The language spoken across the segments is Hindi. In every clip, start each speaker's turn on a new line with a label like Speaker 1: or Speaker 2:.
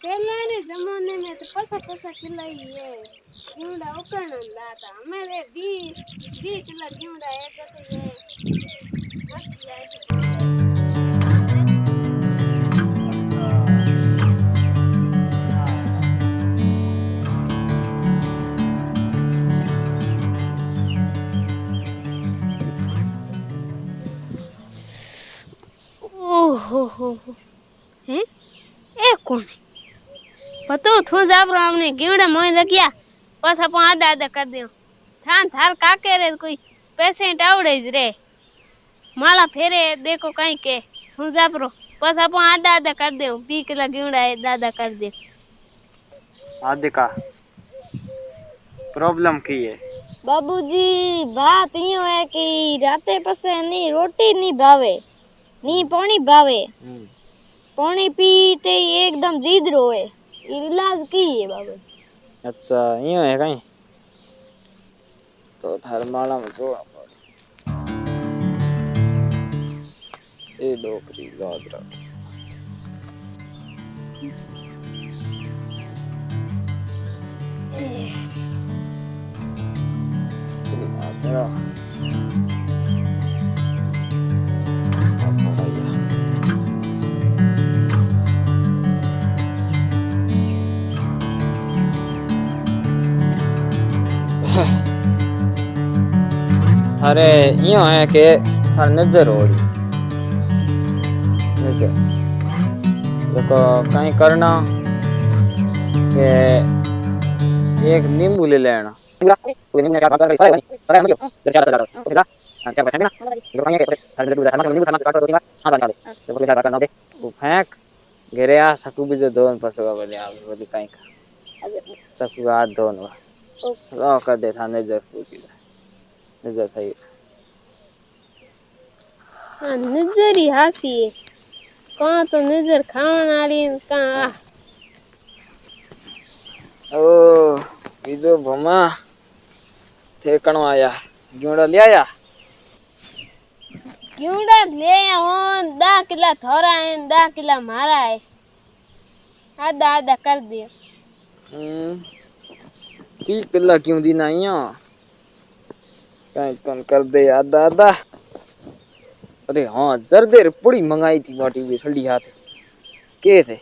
Speaker 1: पहले जमाने में तो पसा पसा खिलाई है गेवड़ा उकरण लाता हमारे 20 किलो गेवड़ा एक तो ये मस्त ओहो हैं ए कौन पतो थो जाबरो हमने गेवड़ा मोय रखिया बस अपन आधा आधा कर दियो थान थार काके रे कोई पेशेंट आवड़े ज रे माला फेरे देखो कहीं के थू जाबरो बस अपन आधा आधा कर दे 20 किलो गेवड़ा है दादा कर दे
Speaker 2: आधे का प्रॉब्लम की है
Speaker 1: बाबूजी बात यो है कि राते पसे नी रोटी नी भावे नी पानी भावे पानी पीते ही एकदम जीद रोए इलाज की है बाबू
Speaker 2: अच्छा यो है कहीं तो थार माला में सोना पड़े ए डोकरी गादरा अरे यो है कि हर नजर हो रही ठीक है देखो कहीं करना कि एक नींबू ले लेना फेंक गिरया सकू भी जो दोन पसवा बने आप बोली कहीं का सकू हाथ दोन वा कर दे था नजर पूछी नजर सही
Speaker 1: हाँ नजर ही हासी कहाँ तो नजर खावन वाली कहाँ
Speaker 2: ओ बीजो भमा ठेकणो आया गेवड़ा ले आया
Speaker 1: गेवड़ा ले होन 10 किला थोड़ा है 10 किला मारा है आधा आधा कर दिया
Speaker 2: 30 किला क्यों दी नाइया कहीं कौन कर दे आधा आधा अरे हाँ जरदेर पुड़ी मंगाई थी मोटी भी ठंडी हाथ के थे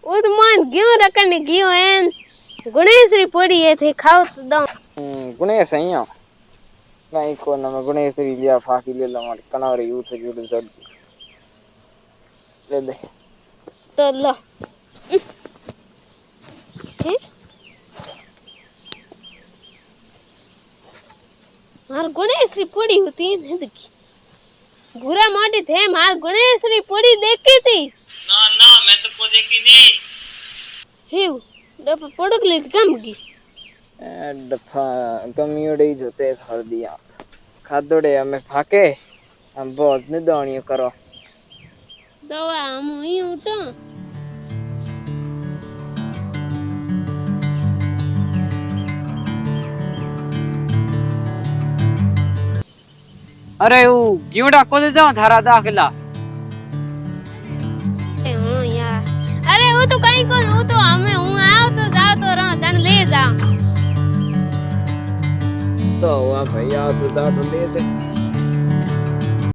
Speaker 1: वो तो मान क्यों रखने क्यों है गणेश री पड़ी है थे खाओ तो दो
Speaker 2: गणेश है यहाँ कहीं को ना मैं गणेश री लिया फाकी ले ला मारे कनारे यूं से जुड़े जड़ ले दे
Speaker 1: तो लो मार गणेश री पड़ी होती है देखी बुरा मोटी थे मार गणेश री पड़ी देखी थी
Speaker 2: ना ना मैं तो को देखी नहीं
Speaker 1: हिव डप पड़क ले कम की
Speaker 2: डफा गमियोड़े जोते हर दिया खादोड़े हमें फाके हम बहुत निदानियो करो
Speaker 1: दवा हम ही उठो
Speaker 2: अरे वो गेवड़ा को दे जाओ थारा दाखिला
Speaker 1: हाँ यार अरे वो तो कहीं को वो तो हमें हूँ आओ तो जाओ तो रहो तन ले जाओ
Speaker 2: तो हुआ भैया तो जा तो ले से